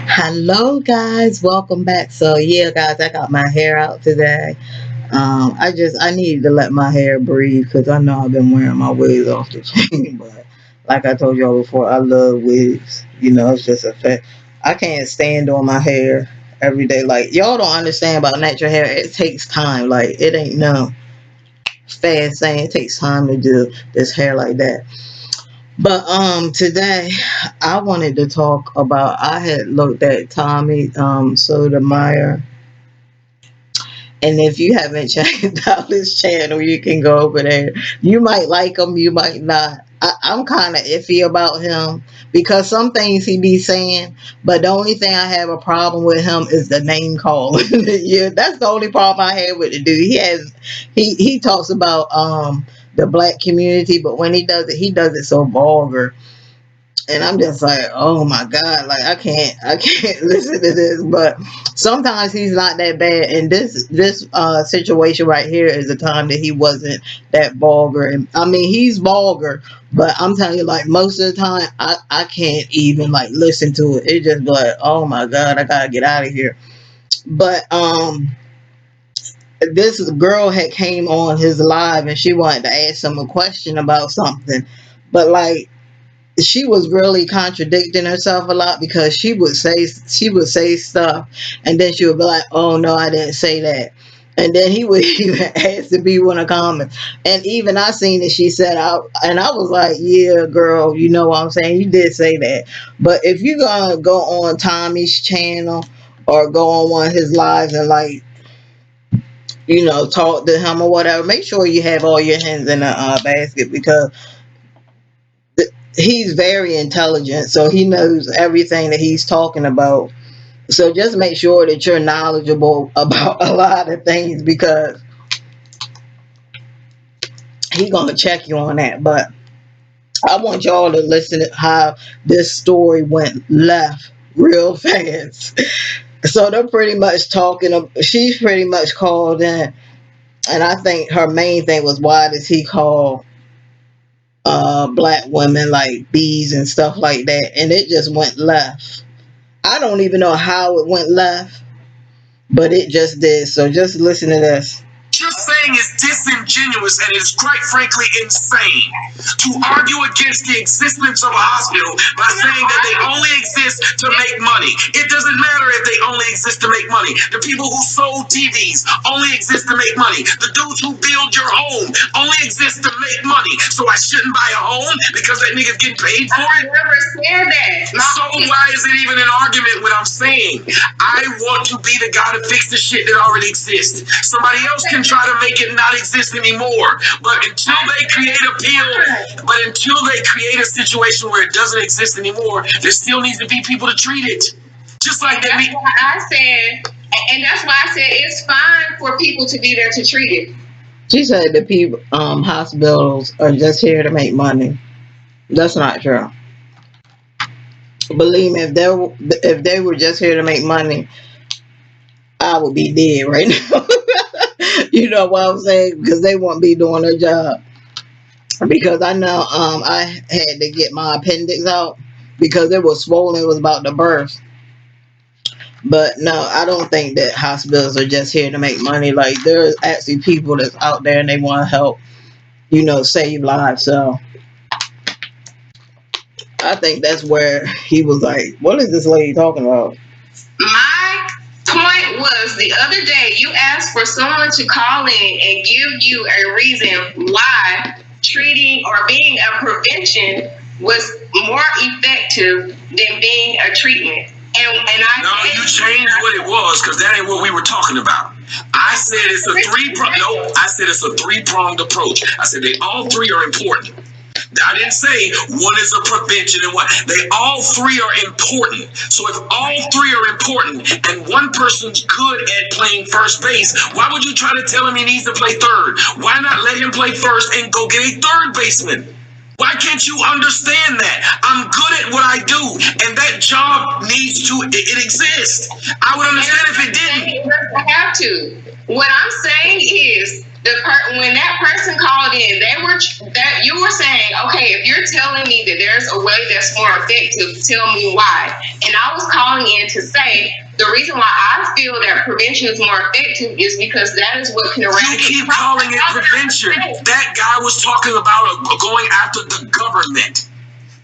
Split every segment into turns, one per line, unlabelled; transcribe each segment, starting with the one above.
Hello, guys. Welcome back. So, yeah, guys, I got my hair out today. I needed to let my hair breathe because I know I've been wearing my wigs off the chain. But like I told y'all before, I love wigs. It's just a fact. I can't stand doing my hair every day. Like y'all don't understand about natural hair. It takes time. Like it ain't no fast thing. It takes time to do this hair like that. But today I wanted to talk about I had looked at Tommy Sotomayor, and if you haven't checked out his channel, you can go over there. You might like him, you might not. I'm kind of iffy about him because some things he be saying, but the only thing I have a problem with him is the name calling. Yeah, that's the only problem I have with the dude. He talks about the black community, but when he does it so vulgar, and I'm just like, oh my god, like I can't listen to this. But sometimes he's not that bad, and this situation right here is a time that he wasn't that vulgar. And I mean, he's vulgar, but I'm telling you, like most of the time, I can't even like listen to it. It just be like, oh my god, I gotta get out of here. But this girl had came on his live, and she wanted to ask him a question about something, but like she was really contradicting herself a lot because she would say stuff, and then she would be like, "Oh no, I didn't say that." And then he would even ask to be one of the comments. And even I seen it. She said out, and I was like, "Yeah, girl, you know what I'm saying? You did say that." But if you gonna go on Tommy's channel or go on one of his lives and like talk to him or whatever, make sure you have all your hands in the basket because he's very intelligent, so he knows everything that he's talking about. So just make sure that you're knowledgeable about a lot of things because he's gonna check you on that. But I want y'all to listen to how this story went left real fast. So they're pretty much talking. She's pretty much called in, and I think her main thing was, why does he call black women like bees and stuff like that? And it just went left. I don't even know how it went left, but it just did. So just listen to this.
You're saying is disingenuous and is quite frankly insane to argue against the existence of a hospital by saying that they only exist to make money. It doesn't matter if they only exist to make money. The people who sold TVs only exist to make money. The dudes who build your home only exist to make money. So I shouldn't buy a home because that nigga's getting paid for it? I never said that. So why is it even an argument when I'm saying I want to be the guy to fix the shit that already exists? Somebody else can try to make it not exist anymore. But until they create a situation where it doesn't exist anymore, there still needs to be people to treat it. Just like that. That's why I said, and that's why I said it's fine for people to be there to treat it.
She said the people hospitals are just here to make money. That's not true. Believe me, if they were just here to make money, I would be dead right now. You know what I'm saying? Because they won't be doing their job. Because I know I had to get my appendix out because it was swollen. It was about to burst. But no, I don't think that hospitals are just here to make money. Like there's actually people that's out there and they want to help, save lives. So I think that's where he was like, "What is this lady talking about?"
My point was the other day you asked for someone to call in and give you a reason why treating or being a prevention was more effective than being a treatment. You changed what it was because that ain't what we were talking about. I said it's a three-pronged approach. I said they all three are important. I didn't say one is a prevention and one. They all three are important. So if all three are important and one person's good at playing first base, why would you try to tell him he needs to play third? Why not let him play first and go get a third baseman? Why can't you understand that? I'm good at what I do, and that job needs to, it exists. I would understand if it didn't. It doesn't have have to. What I'm saying is, when that person called in, you were saying, okay, if you're telling me that there's a way that's more effective, tell me why. And I was calling in to say the reason why I feel that prevention is more effective is because that is what can eradicate. You keep calling it prevention. That guy was talking about going after the government.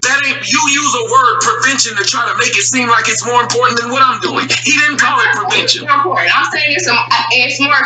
That ain't, you use a word prevention to try to make it seem like it's more important than what I'm doing. He didn't call it prevention. It's more important. I'm saying it's more.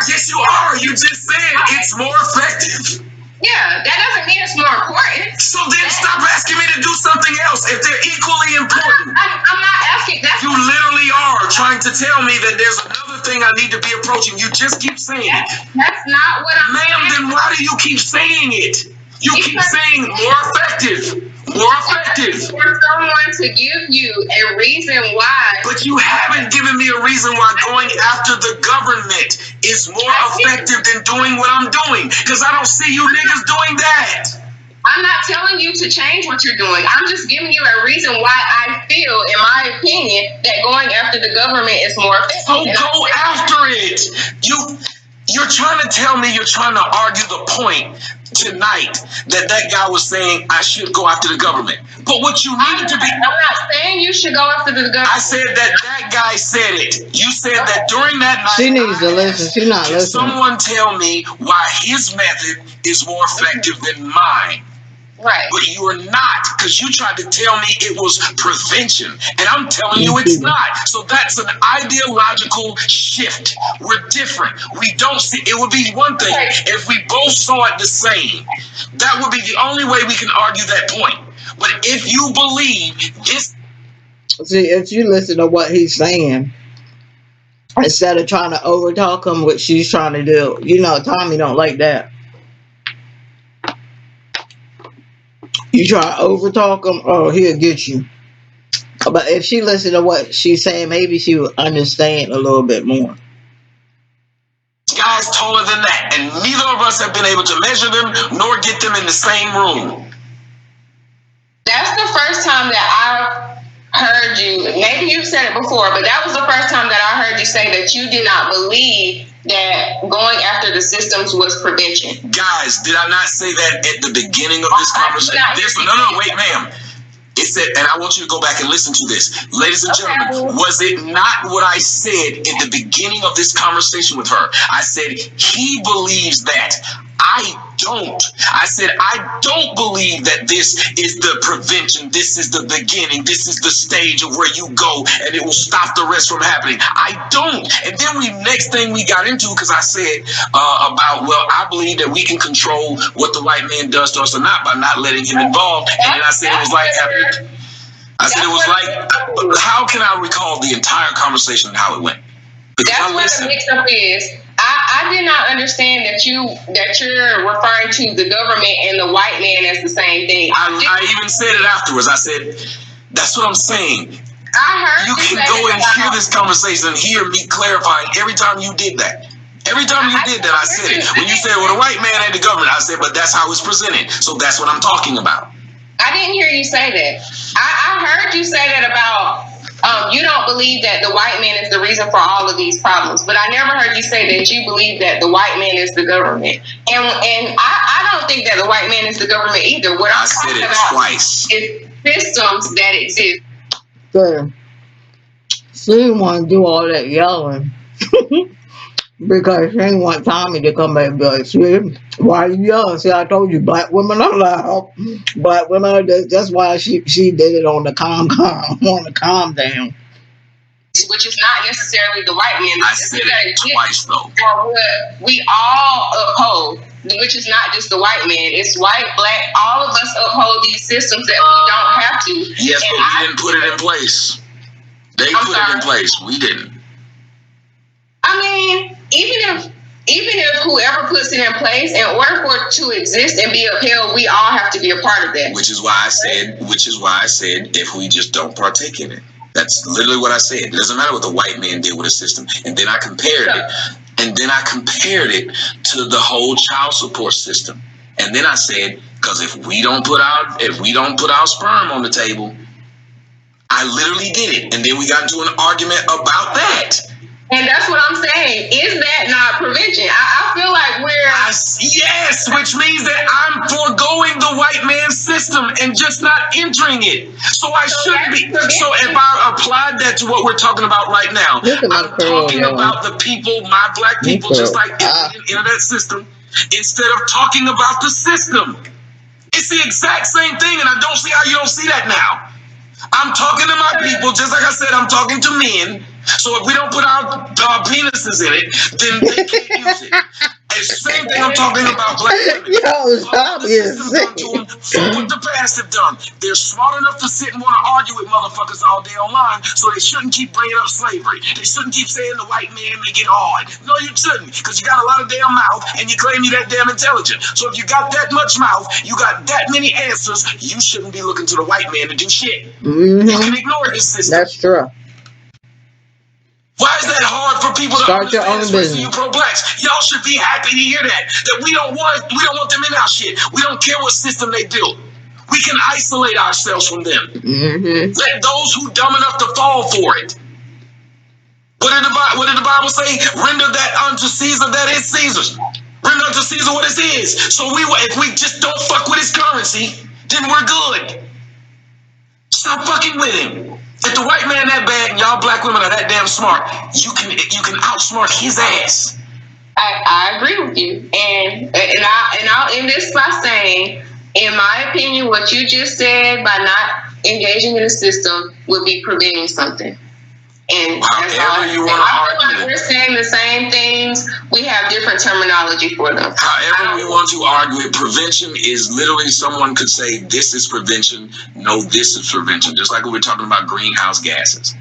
Yes, you are. You just said it's more effective. Yeah, that doesn't mean it's more important. So then stop asking me to do something else if they're equally important. I'm not asking that. You literally are trying to tell me that there's another thing I need to be approaching. You just keep saying it. That's not what I'm saying. Ma'am, then why do you keep saying it? You keep saying more effective. More effective. For someone to give you a reason why. But you haven't given me a reason why going after the government is more effective than doing what I'm doing. Because I don't see you niggas doing that. I'm not telling you to change what you're doing. I'm just giving you a reason why I feel, in my opinion, that going after the government is more effective. So go after it. You're trying to tell me, you're trying to argue the point tonight that guy was saying I should go after the government. But what you need to be... I'm not saying you should go after the government. I said that guy said it. You said that during that night...
She needs to listen. She's not listening.
Someone tell me why his method is more effective than mine. Right. But you are not, because you tried to tell me it was prevention, and I'm telling you it's not. So that's an ideological shift. We're different. We don't see, it would be one thing if we both saw it the same. That would be the only way we can argue that point. But if you believe this...
See, if you listen to what he's saying, instead of trying to overtalk him, what she's trying to do, Tommy don't like that. You try to overtalk him, or he'll get you. But if she listened to what she's saying, maybe she would understand a little bit more.
Guys taller than that, and neither of us have been able to measure them nor get them in the same room. That's the first time that I've heard you. Maybe you've said it before, but that was the first time that I heard you say that you did not believe that going after the systems was prevention. Guys, did I not say that at the beginning of this conversation? No, wait, ma'am. It said, and I want you to go back and listen to this. Ladies and gentlemen, was it not what I said in the beginning of this conversation with her? I said, he believes that. I don't. I said, I don't believe that this is the prevention. This is the beginning. This is the stage of where you go and it will stop the rest from happening. I don't. And then next thing we got into, because I said I believe that we can control what the white man does to us or not by not letting him involved. And then I said it was like, how can I recall the entire conversation and how it went? That's what the mix-up is. I did not understand that you're referring to the government and the white man as the same thing. I even said it afterwards. I said, that's what I'm saying. I heard you can go and hear this conversation and hear me clarifying every time you did that. Every time you did that, I said it. When you said, well, the white man and the government, I said, but that's how it's presented. So that's what I'm talking about. I didn't hear you say that. I heard you say that about you don't believe that the white man is the reason for all of these problems, but I never heard you say that you believe that the white man is the government. And I don't think that the white man is the government either. What I'm talking about twice is systems that exist.
So, she didn't want to do all that yelling because she didn't want Tommy to come back and be like, see, why are you yelling? See, I told you, black women are loud. Black women are, that's why she did it on the calm down.
Which is not necessarily the white man. I said it twice, though. Or what we all uphold, which is not just the white man. It's white, black, all of us uphold these systems that we don't have to. Yes, but we didn't put it in place. They put it in place. We didn't. I mean, even if whoever puts it in place, in order for it to exist and be upheld, we all have to be a part of that. Which is why I said if we just don't partake in it. That's literally what I said. It doesn't matter what the white man did with a system. And then I compared it to the whole child support system. And then I said, because if we don't put our sperm on the table, I literally did it. And then we got into an argument about that. And that's what I'm saying. Is that not prevention? I feel like yes, which means that I'm foregoing the white man's system and just not entering it. So I shouldn't be. So if I applied that to what we're talking about right now, I'm talking about the people, my black people, just like if we didn't enter that system, instead of talking about the system. It's the exact same thing, and I don't see how you don't see that now. I'm talking to my people, just like I said, I'm talking to men. So if we don't put our penises in it, then they can't use it. It's the same thing I'm talking about black women.
Yo, stop being sick.
Fuck what the past have done. They're smart enough to sit and want to argue with motherfuckers all day online, so they shouldn't keep bringing up slavery. They shouldn't keep saying the white man make it hard. No, you shouldn't, because you got a lot of damn mouth, and you claim you're that damn intelligent. So if you got that much mouth, you got that many answers, you shouldn't be looking to the white man to do shit. You can ignore his system.
That's true.
Why is that hard for people to
start your own business?
You pro-blacks, y'all should be happy to hear that we don't want them in our shit. We don't care what system they built. We can isolate ourselves from them. Let those who dumb enough to fall for it. What did the Bible say? Render that unto Caesar that is Caesar's. Render unto Caesar what is his. So if we just don't fuck with his currency, then we're good. Stop fucking with him. If the white man that bad and y'all black women are that damn smart, you can outsmart his ass. I agree with you, and I'll end this by saying, in my opinion, what you just said by not engaging in the system would be preventing something. And however you want to argue, like we're saying the same things. We have different terminology for them. However we want to argue it, prevention is literally someone could say this is prevention. No, this is prevention. Just like we were talking about greenhouse gases.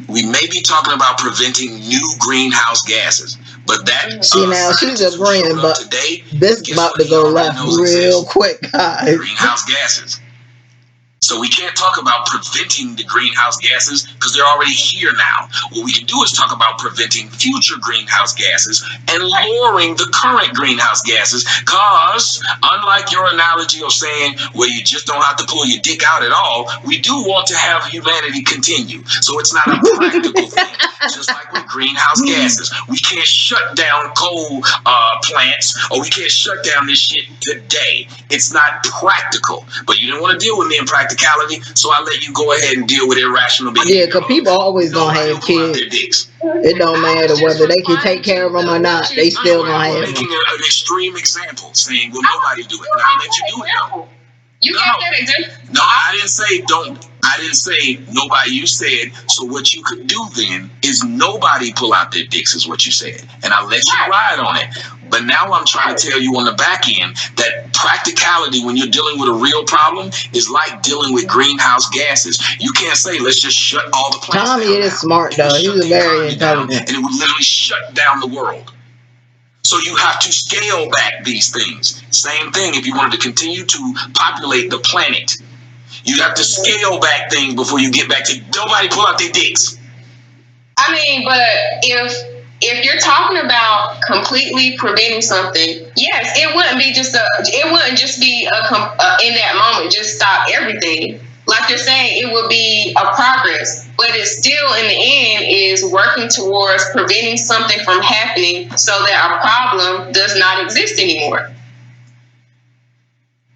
We may be talking about preventing new greenhouse gases, but that
see now she's agreeing, but today this is about to go left real quick, guys.
Greenhouse gases. So we can't talk about preventing the greenhouse gases because they're already here now. What we can do is talk about preventing future greenhouse gases and lowering the current greenhouse gases, because unlike your analogy of saying, well, you just don't have to pull your dick out at all, we do want to have humanity continue. So it's not a practical thing. Just like with greenhouse gases. We can't shut down coal plants, or we can't shut down this shit today. It's not practical. But you didn't want to deal with me in practicality, so I let you go ahead and deal with irrational behavior.
Yeah, because people always gonna have kids. It don't matter whether they can take care of them or not. They still gonna have them.
Making an extreme example, saying, well, nobody do it. And I'll let you do it, though. You got that example. No, I didn't say don't. I didn't say nobody. You said, so what you could do then is nobody pull out their dicks, is what you said. And I let you ride on it. But now I'm trying to tell you on the back end that practicality, when you're dealing with a real problem, is like dealing with greenhouse gases. You can't say, let's just shut all the plants down.
Tommy is smart, though. He's very intelligent.
And it would literally shut down the world. So you have to scale back these things. Same thing if you wanted to continue to populate the planet. You have to scale back things before you get back to nobody pull out their dicks. I mean, but if you're talking about completely preventing something, yes, it wouldn't just be in that moment, just stop everything. Like you're saying, it would be a progress, but it still, in the end, is working towards preventing something from happening so that a problem does not exist anymore.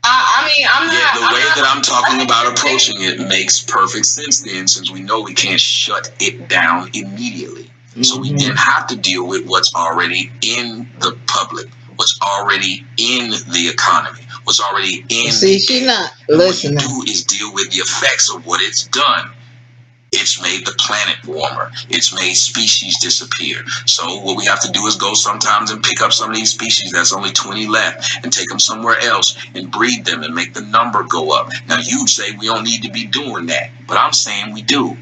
The way that I'm talking about approaching it makes perfect sense then, since we know we can't shut it down immediately. So we then have to deal with what's already in the public, what's already in the economy, what's already in.
See, she's not listening.
What you do is deal with the effects of what it's done. It's made the planet warmer. It's made species disappear. So what we have to do is go sometimes and pick up some of these species that's only 20 left and take them somewhere else and breed them and make the number go up. Now you'd say we don't need to be doing that, but I'm saying we do.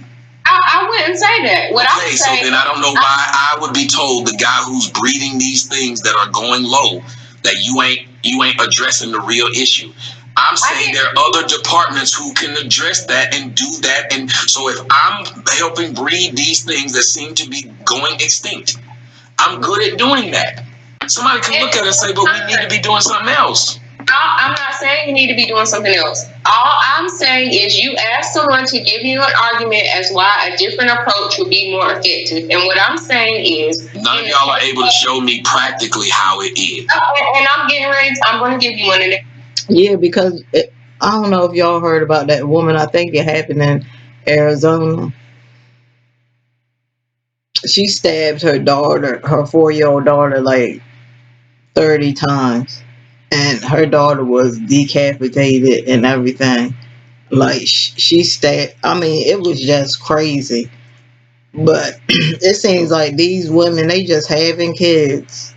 I wouldn't say that. So then I don't know why I would be told the guy who's breeding these things that are going low that you ain't addressing the real issue. I'm saying there are other departments who can address that and do that. And so if I'm helping breed these things that seem to be going extinct, I'm good at doing that. Somebody can look at it and say, but we need to be doing something else. I'm not saying you need to be doing something else. All I'm saying is you ask someone to give you an argument as why a different approach would be more effective. And what I'm saying is none of y'all are able to show me practically how it is. And I'm getting ready. I'm going to give you one in there.
Yeah, because I don't know if y'all heard about that woman. I think it happened in Arizona. She stabbed her daughter, her 4-year-old daughter, like 30 times. And her daughter was decapitated and everything. Like, she stabbed. I mean, it was just crazy. But it seems like these women, they just having kids,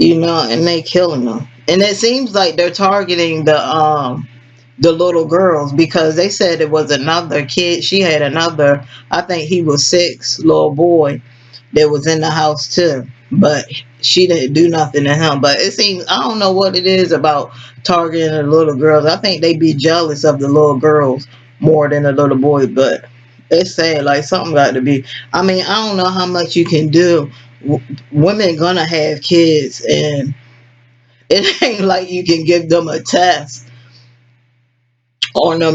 and they killing them. And it seems like they're targeting the little girls, because they said it was another kid. She had another, I think he was 6, little boy that was in the house too, but she didn't do nothing to him. But it seems, I don't know what it is about targeting the little girls. I think they be jealous of the little girls more than the little boys. But it's sad, like something got to be. I mean, I don't know how much you can do. Women gonna have kids, and it ain't like you can give them a test on their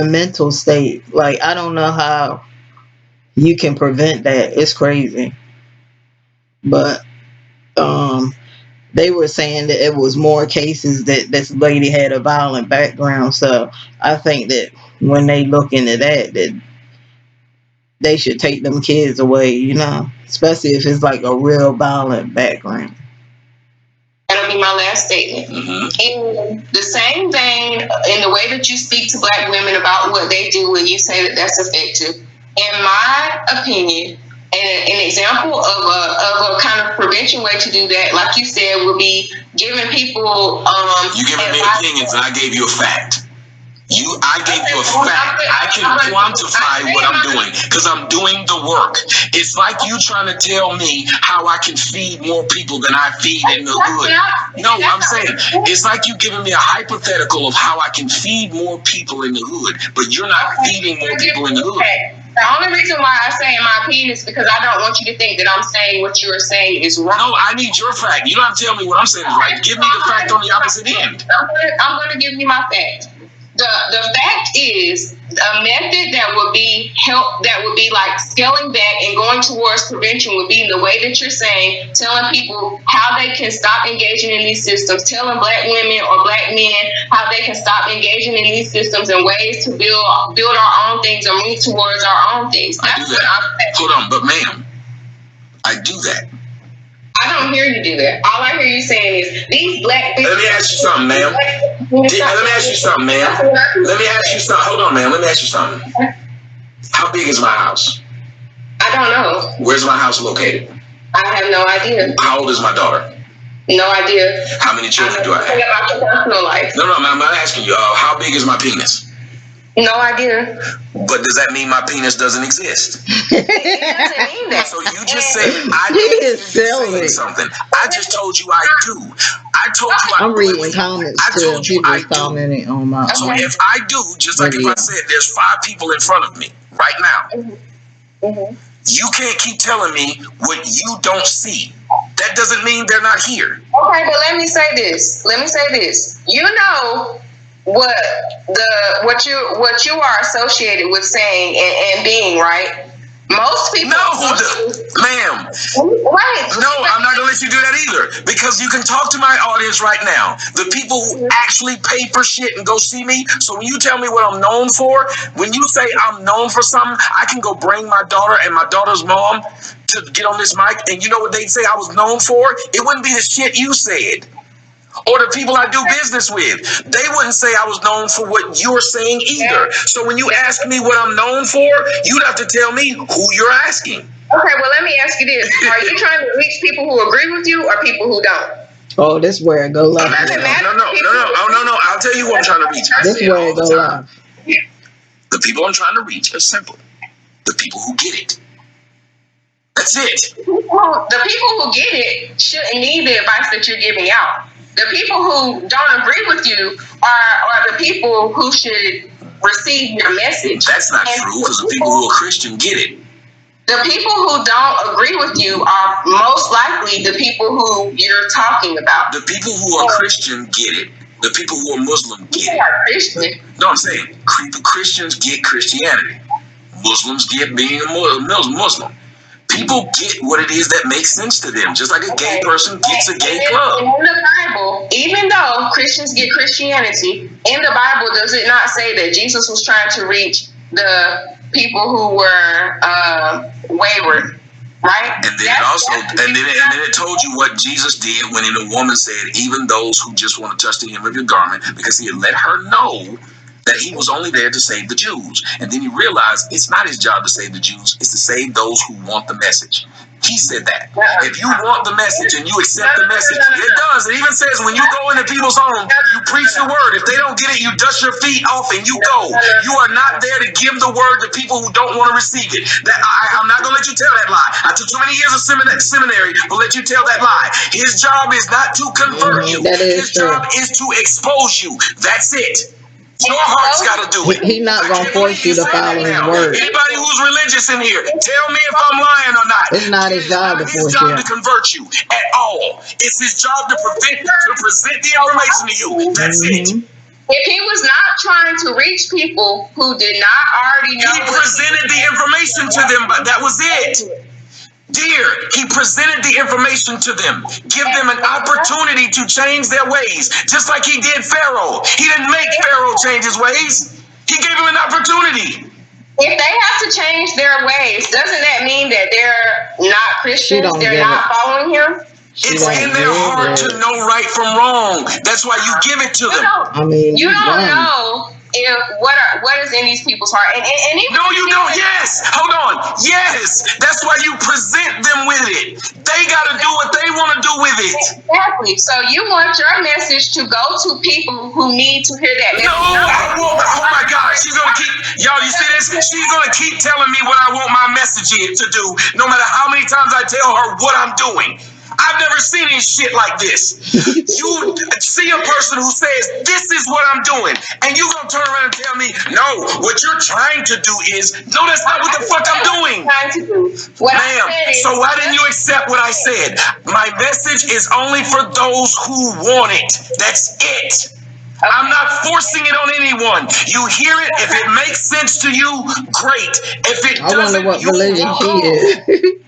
mental state. Like, I don't know how you can prevent that. It's crazy. But they were saying that it was more cases that this lady had a violent background. So I think that when they look into that they should take them kids away, especially if it's like a real violent background.
That'll be my last statement. In the same vein, in the way that you speak to Black women about what they do and you say that that's effective, in my opinion, an example of a kind of prevention way to do that, like you said, would be giving people. You giving me opinions, and I gave you a fact. I gave you a fact. I can quantify what I'm doing because I'm doing the work. It's like you trying to tell me how I can feed more people than I feed in the hood. No, I'm saying it's like you giving me a hypothetical of how I can feed more people in the hood, but you're not feeding more people in the hood. The only reason why I say in my opinion is because I don't want you to think that I'm saying what you're saying is wrong. No, I need your fact. You don't have to tell me what I'm saying is right. Give me the fact on the opposite end. I'm going to give you my fact. The fact is a method that would be like scaling back and going towards prevention would be the way that you're saying, telling people how they can stop engaging in these systems, telling Black women or Black men how they can stop engaging in these systems and ways to build our own things or move towards our own things. That's what I'm saying. Hold on, but ma'am, I do that. I don't hear you do that. All I hear you saying is these Black people. Let me ask you something, ma'am. Let me ask you something, ma'am. Let me ask you something. Hold on, ma'am. Let me ask you something. How big is my house? I don't know. Where's my house located? I have no idea. How old is my daughter? No idea. How many children do I have? About your personal life. No, I'm not asking you. How big is my penis? No idea. But does that mean my penis doesn't exist? It doesn't mean that. So you just said I don't saying something. I just told you I do. I told you I
I'm reading comments too.
I told you I do.
Commenting on my
so if I do, just like if I said there's 5 people in front of me right now, you can't keep telling me what you don't see. That doesn't mean they're not here. Okay, but let me say this. You know what you are associated with saying and being, right? Most people. No, ma'am. Right. No, I'm not gonna let you do that either. Because you can talk to my audience right now. The people who actually pay for shit and go see me. So when you tell me what I'm known for, when you say I'm known for something, I can go bring my daughter and my daughter's mom to get on this mic, and you know what they'd say I was known for? It wouldn't be the shit you said. Or the people I do business with. They wouldn't say I was known for what you're saying either. So when you ask me what I'm known for, you'd have to tell me who you're asking. Okay, well, let me ask you this. Are you trying to reach people who agree with you or people who don't?
Oh, this is where it go left.
No. I'll tell you who I'm trying to reach.
This is where it go left.
The people I'm trying to reach are simple. The people who get it. That's it. Well, the people who get it shouldn't need the advice that you're giving out. The people who don't agree with you are the people who should receive your message. That's not true, because the people who are Christian get it. The people who don't agree with you are most likely the people who you're talking about. The people who are Christian get it. The people who are Muslim get it. Are Christian? No, I'm saying Christians get Christianity. Muslims get being a Muslim. People get what it is that makes sense to them, just like a gay person gets a gay club. In the Bible, even though Christians get Christianity, in the Bible, does it not say that Jesus was trying to reach the people who were wayward? Right? And then it told you what Jesus did when the woman said, even those who just want to touch the hem of your garment, because he had let her know that he was only there to save the Jews. And then he realized it's not his job to save the Jews, it's to save those who want the message. He said that. If you want the message and you accept the message, it does. It even says when you go into people's homes, you preach the word. If they don't get it, you dust your feet off and you go. You are not there to give the word to people who don't want to receive it. I'm not going to let you tell that lie. I took 20 years of seminary to let you tell that lie. His job is not to convert you. His job is to expose you. That's it. Your heart's got to do it.
He's not going to force you to follow his word.
Anybody who's religious in here, tell me if I'm lying or not.
It's not his job to force you.
It's his job to convert you at all. It's his job to present the information to you. That's it. If he was not trying to reach people who did not already know, he presented the information to them, but that was it. Dear, he presented the information to them. Give them an opportunity to change their ways, just like he did Pharaoh. He didn't make Pharaoh change his ways. He gave him an opportunity. If they have to change their ways, doesn't that mean that they're not Christians? They're not following him? It's in their heart to know right from wrong. That's why you give it to them.
I mean,
you don't know if what is in these people's heart. And no, you don't. Yes. Hold on. Yes. That's why you present them with it. They got to do what they want to do with it. Exactly. So you want your message to go to people who need to hear that message. No, I won't. Oh my God. She's going to keep, y'all, you see this? She's going to keep telling me what I want my message to do, no matter how many times I tell her what I'm doing. I've never seen any shit like this. You see a person who says, this is what I'm doing, and you gonna turn around and tell me, no, what you're trying to do is, no, that's not what the fuck I'm doing. Ma'am, so why didn't you accept what I said? My message is only for those who want it. That's it. I'm not forcing it on anyone. You hear it. If it makes sense to you, great. If it doesn't,
I wonder what religion she is.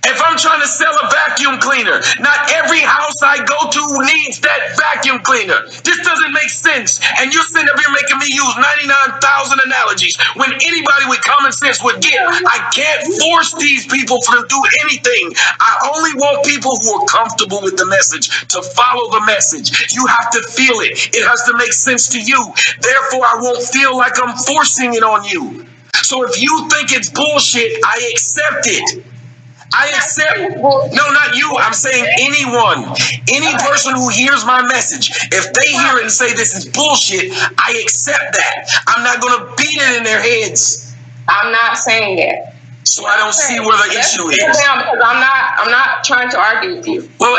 If I'm trying to sell a vacuum cleaner, not every house I go to needs that vacuum cleaner. This doesn't make sense. And you're sitting up here making me use 99,000 analogies when anybody with common sense would get. I can't force these people to do anything. I only want people who are comfortable with the message to follow the message. You have to feel it. It has to make sense to you. Therefore, I won't feel like I'm forcing it on you. So if you think it's bullshit, I accept it. I accept, no, not you, I'm saying anyone, any person who hears my message, if they hear it and say this is bullshit, I accept that. I'm not going to beat it in their heads. I'm not saying that. So I don't see where the issue is. Because I'm not trying to argue with you. Well,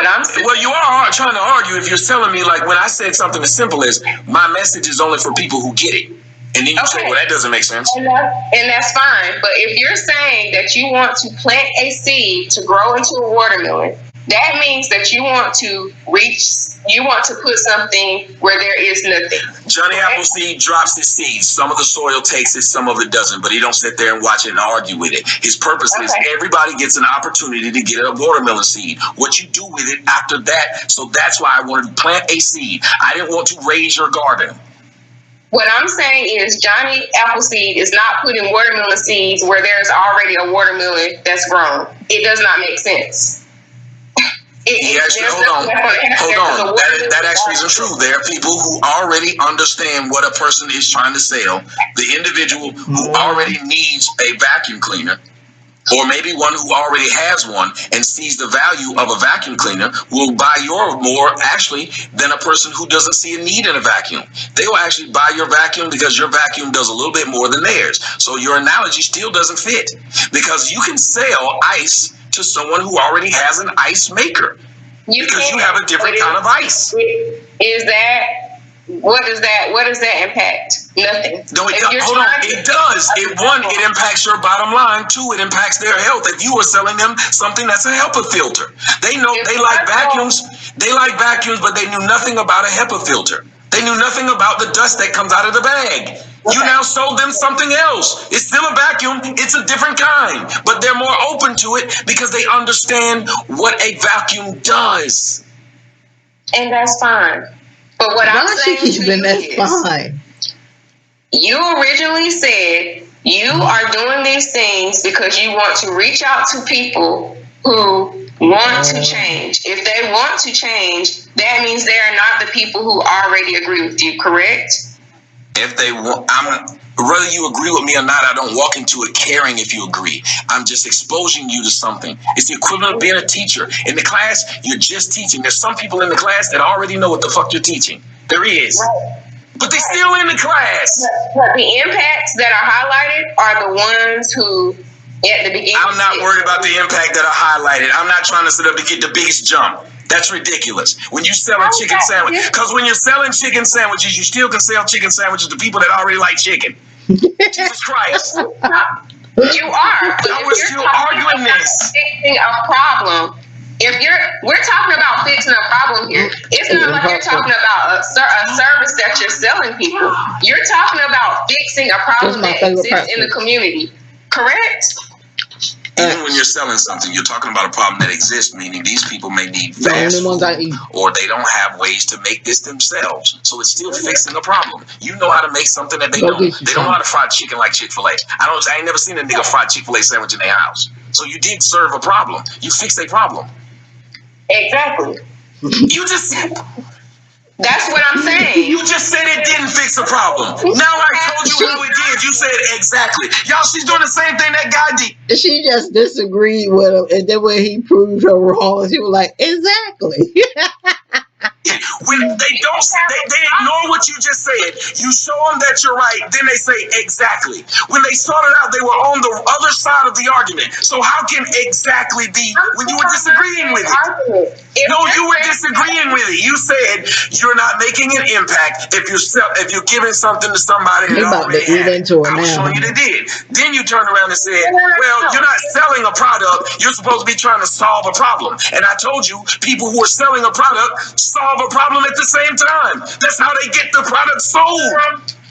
you are trying to argue if you're telling me, like, when I said something as simple as, my message is only for people who get it. And then you say, well, that doesn't make sense. And that's fine. But if you're saying that you want to plant a seed to grow into a watermelon, that means that you want to put something where there is nothing. Johnny Appleseed drops his seeds. Some of the soil takes it, some of it doesn't. But he don't sit there and watch it and argue with it. His purpose is everybody gets an opportunity to get a watermelon seed. What you do with it after that. So that's why I wanted to plant a seed. I didn't want to raise your garden. What I'm saying is Johnny Appleseed is not putting watermelon seeds where there's already a watermelon that's grown. It does not make sense. Hold on. That actually isn't true. There are people who already understand what a person is trying to sell. The individual who already needs a vacuum cleaner, or maybe one who already has one and sees the value of a vacuum cleaner, will buy your more actually than a person who doesn't see a need in a vacuum. They will actually buy your vacuum because your vacuum does a little bit more than theirs. So your analogy still doesn't fit, because you can sell ice to someone who already has an ice maker because you have a different kind of ice. Is that What does that impact? Nothing.
No, it does. Hold on. It does. It impacts your bottom line. Two, it impacts their health. If you are selling them something that's a HEPA filter, they know they like vacuums. They like vacuums, but they knew nothing about a HEPA filter. They knew nothing about the dust that comes out of the bag. You now sold them something else. It's still a vacuum. It's a different kind, but they're more open to it because they understand what a vacuum does.
And that's fine. But what I'm saying to you
is, fine.
You originally said you are doing these things because you want to reach out to people who want to change. If they want to change, that means they are not the people who already agree with you, correct?
If they want, whether you agree with me or not, I don't walk into it caring if you agree. I'm just exposing you to something. It's the equivalent of being a teacher. In the class, you're just teaching. There's some people in the class that already know what the fuck you're teaching. There is. Right. But they're still in the class.
But the impacts that are highlighted are the ones who, at the beginning...
I'm not worried about the impact that are highlighted. I'm not trying to sit up to get the biggest jump. That's ridiculous. When you sell a chicken sandwich, because when you're selling chicken sandwiches, you still can sell chicken sandwiches to people that already like chicken. Jesus Christ.
You are.
I was still arguing this.
Fixing a problem. We're talking about fixing a problem here. It's not like you're talking about a service that you're selling people. You're talking about fixing a problem that exists in the community. Correct?
Even when you're selling something, you're talking about a problem that exists, meaning these people may need fast food, or they don't have ways to make this themselves. So it's still fixing a problem. You know how to make something that they don't. They don't know how to fry chicken like Chick-fil-A. I ain't never seen a nigga fry Chick-fil-A sandwich in their house. So you did serve a problem. You fixed a problem.
Exactly.
You just...
That's what I'm saying.
You just said it didn't fix a problem. Now I told you how it did. You said exactly. Y'all, she's doing the same thing that guy did.
She just disagreed with him, and then when he proved her wrong, she was like, exactly.
When they don't, they ignore what you just said. You show them that you're right, then they say exactly. When they sorted out, they were on the other side of the argument. So how can exactly be when you were disagreeing with it? No, you were disagreeing with it. You said you're not making an impact if you're giving something to somebody that already had it. I was showing you they did. Then you turned around and said, well, you're not selling a product. You're supposed to be trying to solve a problem. And I told you, people who are selling a product solve a problem at the same time. That's how they get the product sold.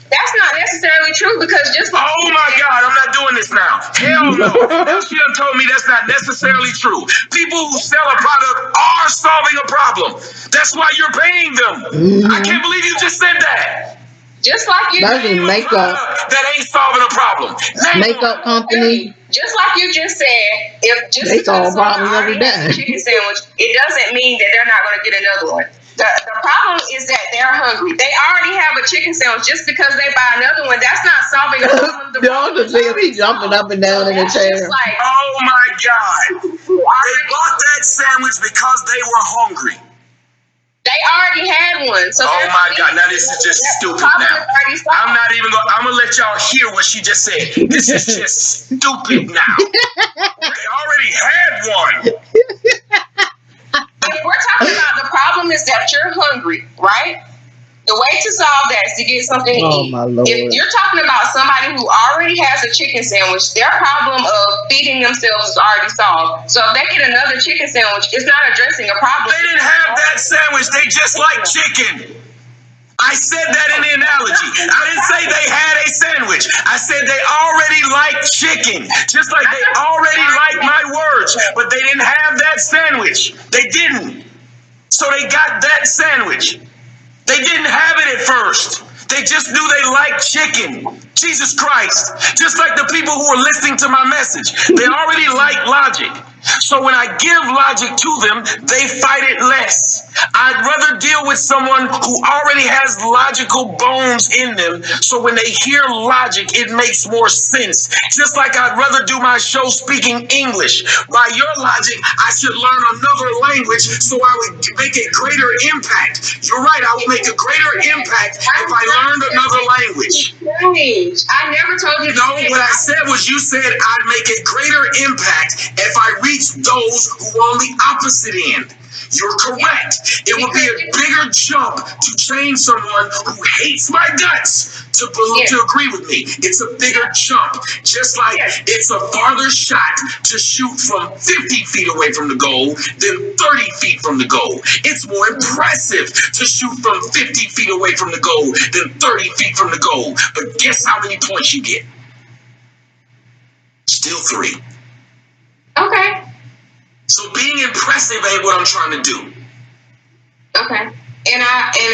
That's not necessarily true because just like...
Oh my God, I'm not doing this now. Hell no. She done told me that's not necessarily true. People who sell a product are solving a problem. That's why you're paying them. I can't believe you just said that.
Just like you
name makeup
that ain't solving a problem.
Makeup company.
Just like you just said, if just
they solve problems every day.
A chicken sandwich, it doesn't mean that they're not going to get another one. The problem is that they're hungry. They already have a chicken sandwich. Just because they buy another one, that's not solving a problem.
Y'all just see me jumping up and down in the chair.
Like, oh my God. They bought that sandwich because they were hungry.
They already had one. So
oh my God, now this is just stupid now. I'm not even going, I'm going to let y'all hear what she just said. This is just stupid now. They already had one.
If we're talking about the problem is that you're hungry, right? The way to solve that is to get something to eat.
My Lord.
If you're talking about somebody who already has a chicken sandwich, their problem of feeding themselves is already solved. So if they get another chicken sandwich, it's not addressing a problem.
They didn't have that sandwich. They just like chicken. I said that in the analogy. I didn't say they had a sandwich. I said they already like chicken. Just like they already like my words. But they didn't have that sandwich. They didn't. So they got that sandwich. They didn't have it at first. They just knew they liked chicken. Jesus Christ. Just like the people who are listening to my message. They already like logic. So when I give logic to them, they fight it less. I'd rather deal with someone who already has logical bones in them. So when they hear logic, it makes more sense. Just like I'd rather do my show speaking English. By your logic, I should learn another language so I would make a greater impact. You're right, I would make a greater impact if I learned another language.
I never told you.
No, what I said was you said I'd make a greater impact if I reach those who are on the opposite end. You're correct. It would be a bigger jump to change someone who hates my guts to agree with me. It's a bigger jump. Just like it's a farther shot to shoot from 50 feet away from the goal than 30 feet from the goal. It's more impressive to shoot from 50 feet away from the goal than 30 feet from the goal. But guess how many points you get? Still 3.
Okay.
So being impressive ain't what I'm trying to do.
Okay. And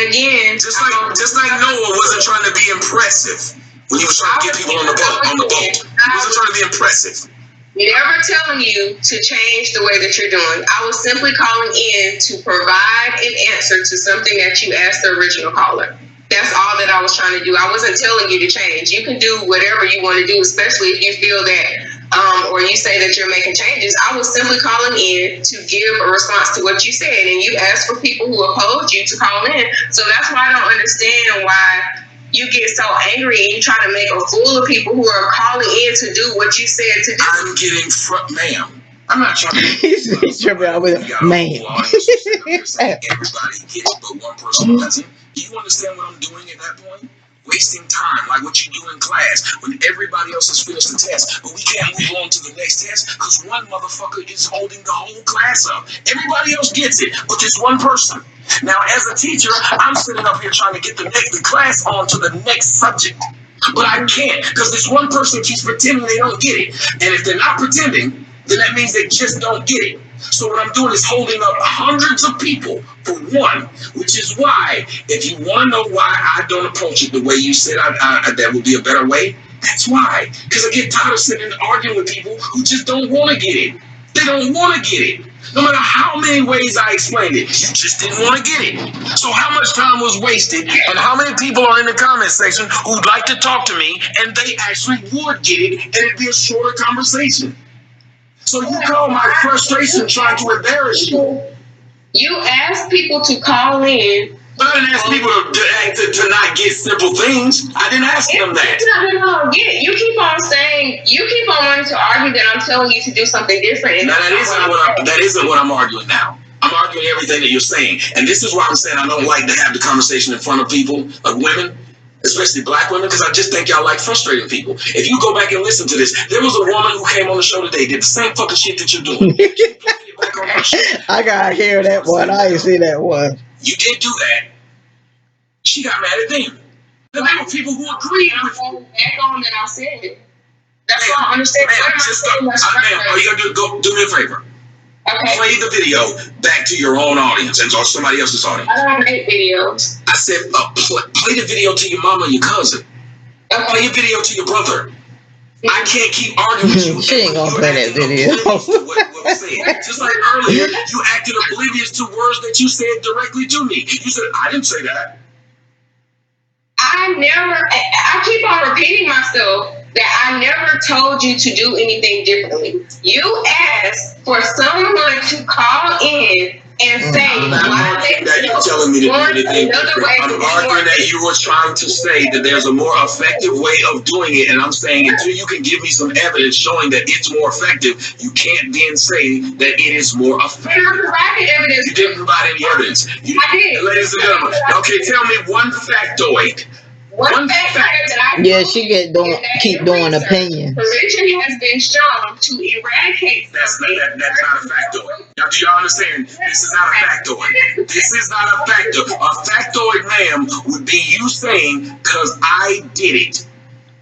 again,
just like Noah wasn't trying to be impressive when he was trying to get people on the boat. He wasn't trying to be impressive.
Never telling you to change the way that you're doing. I was simply calling in to provide an answer to something that you asked the original caller. That's all that I was trying to do. I wasn't telling you to change. You can do whatever you want to do, especially if you feel that or you say that you're making changes. I was simply calling in to give a response to what you said, and you asked for people who opposed you to call in. So that's why I don't understand why you get so angry and you try to make a fool of people who are calling in to do what you said to do.
I'm getting ma'am. I'm not trying to.
He's tripping out with man.
Everybody gets, but one person doesn't. Do you understand what I'm doing at that point? Wasting time, like what you do in class when everybody else has finished the test, but we can't move on to the next test because one motherfucker is holding the whole class up. Everybody else gets it, but this one person. Now, as a teacher, I'm sitting up here trying to get the class on to the next subject, but I can't because this one person keeps pretending they don't get it, and if they're not pretending, then that means they just don't get it. So what I'm doing is holding up hundreds of people for one, which is why, if you want to know why I don't approach it the way you said that would be a better way, that's why. Because I get tired of sitting and arguing with people who just don't want to get it. They don't want to get it. No matter how many ways I explained it, you just didn't want to get it. So how much time was wasted, and how many people are in the comment section who'd like to talk to me, and they actually would get it, and it'd be a shorter conversation. So you call my frustration trying to embarrass you.
You asked people to call in.
But I didn't ask people to not get simple things. I didn't ask them that.
No. You keep on saying, you keep on wanting to argue that I'm telling you to do something different.
Now, that isn't what I'm arguing now. I'm arguing everything that you're saying. And this is why I'm saying I don't like to have the conversation in front of people, like women, especially black women, because I just think y'all like frustrating people. If you go back and listen to this, there was a woman who came on the show today, did the same fucking shit that you're doing.
I gotta hear that one. I didn't see that one.
You did do that. She got mad at them. There were people who agreed with you.
Back on that I said. That's why I understand.
Ma'am, all you gotta do me a favor.
Okay.
Play the video back to your own audience and or somebody else's audience.
I don't make videos.
I said, play the video to your mama and your cousin.
Okay.
Play a video to your brother. I can't keep arguing with you.
She ain't gonna play that video.
Just like earlier, you acted oblivious to words that you said directly to me. You said, I didn't say that.
I keep on repeating myself that I never told you to do anything differently. You asked for someone to call in and say,
I'm not arguing that you're telling me to do anything different. I'm arguing that you were trying to say that there's a more effective way of doing it, and I'm saying until you can give me some evidence showing that it's more effective, you can't then say that it is more effective.
You provided evidence.
You didn't provide any evidence.
I did.
Ladies and gentlemen, okay, tell me one factoid.
One fact that I
she keep doing opinions.
Prevention has been shown to eradicate.
That's not a factoid. Now, do y'all understand? This is not a factoid. This is not a factoid. A factoid, ma'am, would be you saying, "Cause I did it."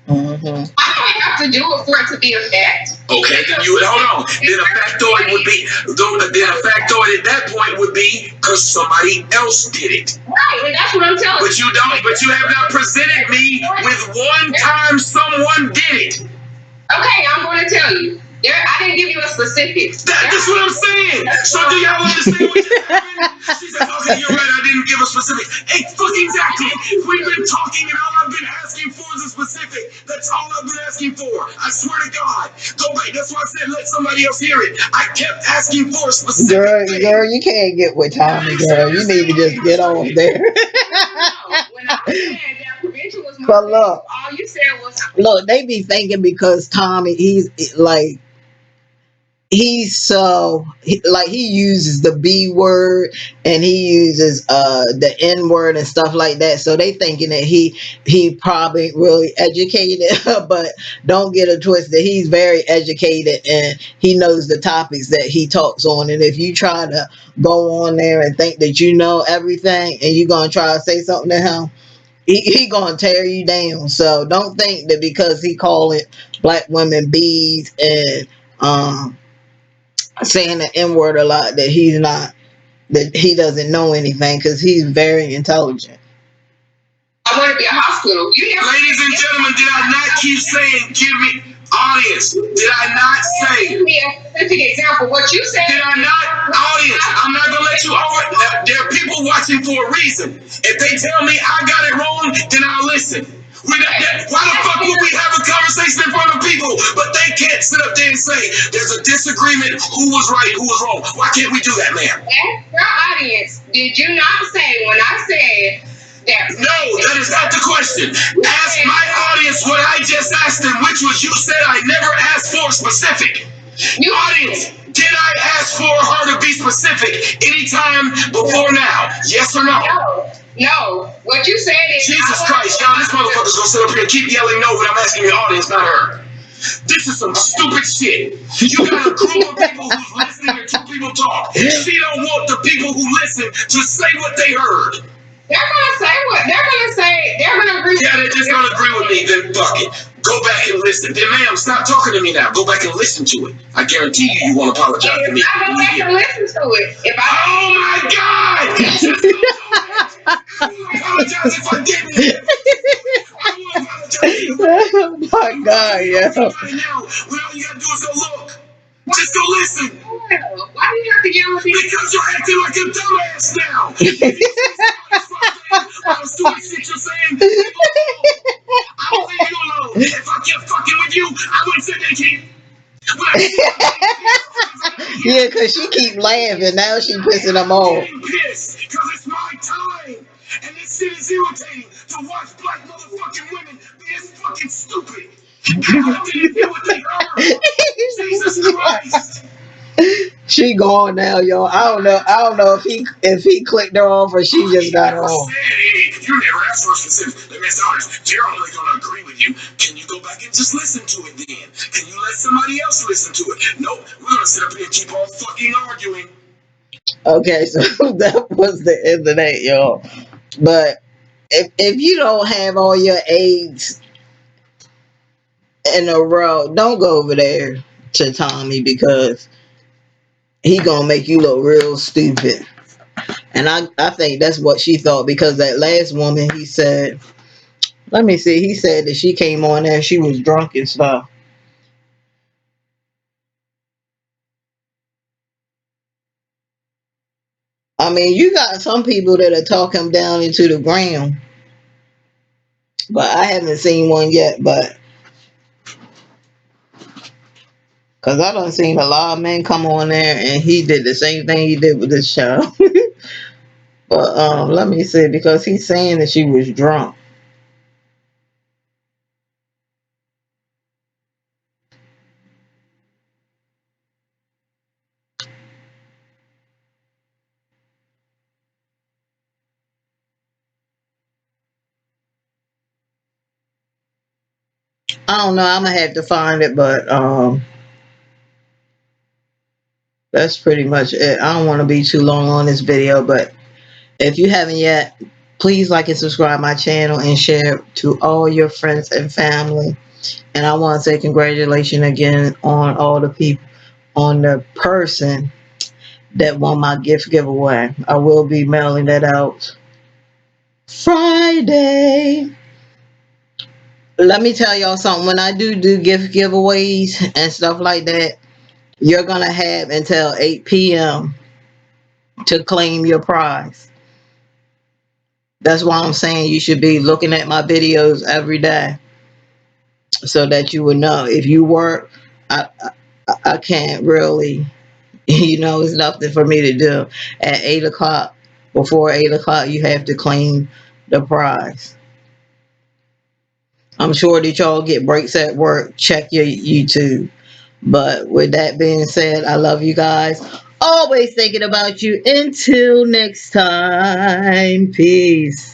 Mm-hmm.
I don't have to do it for it to be a fact.
Okay, then you would hold on. Then a factoid would be. Then a factoid at that point would be because somebody else did it.
Right, and that's what I'm telling you.
But you don't. But you have not presented me with one time someone did it.
Okay, I'm going to tell you. I didn't give you a specifics.
That's what I'm saying. So do y'all understand what you're saying? She said, okay, you're right, I didn't give a specific. Hey, fucking exactly. We've been talking and all I've been asking for is a specific. That's all I've been asking for. I swear to God. Go back. That's why I said let somebody else hear it. I kept asking for a specific
Girl, you can't get with Tommy, girl. You need to just get off there.
When I said that prevention was more,
look,
all you said was,
look, they be thinking because Tommy, he's like, he's so like he uses the B word and he uses the N word and stuff like that. So they thinking that he probably really educated, but don't get it twisted. He's very educated and he knows the topics that he talks on. And if you try to go on there and think that you know everything and you're gonna try to say something to him, he gonna tear you down. So don't think that because he calling black women bees and saying the N word a lot that he's not, that he doesn't know anything, because he's very intelligent.
I want to be a hospital. Ladies and gentlemen, did I not keep saying, give me audience? Did I not say? Give me a specific example. What you said. Did I not? Audience, I'm not going to let you over. There are people watching for a reason. If they tell me I got it wrong, then I'll listen. Why the fuck would we have a conversation in front of people, but they can't sit up there and say there's a disagreement, who was right, who was wrong? Why can't we do that, ma'am? Ask your audience, did you not say when I said that? No, that is not the question. Ask my audience what I just asked them, which was you said I never asked for specific. Audience, did I ask for her to be specific anytime before now? Yes or no? No. What you said is Jesus Christ, y'all, this motherfucker's gonna sit up here and keep yelling no when I'm asking the audience, not her. This is some stupid shit. You got a group of people who's listening to two people talk. She don't want the people who listen to say what they heard. They're gonna say what they're gonna say. They're gonna agree. Yeah, they're just gonna agree with me. Then fuck it. Go back and listen. Then, ma'am, stop talking to me now. Go back and listen to it. I guarantee you, you won't apologize to me. I go back and listen to it. Oh my God! Just don't do it. I won't apologize if I didn't. I won't apologize.
Oh my God, yeah.
When all you gotta do is go look. Just go listen. Why do you have to yell at me? Because you're acting like a dumbass now. If you see somebody's frustrated by the stupid shit you're saying, leave it alone. I will leave you alone. If I kept fucking with you, I wouldn't sit there and keep.
Yeah, because she keep laughing. Now she pissing them off.
I'm getting pissed because it's my time. And this shit is irritating to watch black motherfucking women be this fucking stupid. I didn't hear what they heard. Jesus Christ.
She gone now, yo. I don't know if he clicked her off or she just got her off.
You never asked for specific. Let me ask honest. They're only gonna agree with you. Can you go back and just listen to it then? Can you let somebody else listen to it? Nope. We're gonna sit up here and keep on fucking arguing.
Okay, so that was the end of that, y'all. But if you don't have all your eggs in a row, don't go over there to Tommy, because he gonna make you look real stupid. And I think that's what she thought, because that last woman, he said, let me see, he said that she came on there, she was drunk and stuff. I mean, you got some people that'll talk him down into the ground, but I haven't seen one yet. But because I done seen a lot of men come on there and he did the same thing he did with this show. But let me see, because he's saying that she was drunk. I don't know. I'm gonna have to find it, but that's pretty much it. I don't want to be too long on this video, but if you haven't yet, please like and subscribe my channel and share to all your friends and family. And I want to say congratulations again on all the people, on the person that won my gift giveaway. I will be mailing that out Friday. Let me tell y'all something. When I do gift giveaways and stuff like that, you're going to have until 8 p.m. to claim your prize. That's why I'm saying you should be looking at my videos every day, so that you will know. If you work, I can't really, it's nothing for me to do. At 8 o'clock, before 8 o'clock, you have to claim the prize. I'm sure that y'all get breaks at work. Check your YouTube. But with that being said, I love you guys. Always thinking about you. Until next time. Peace.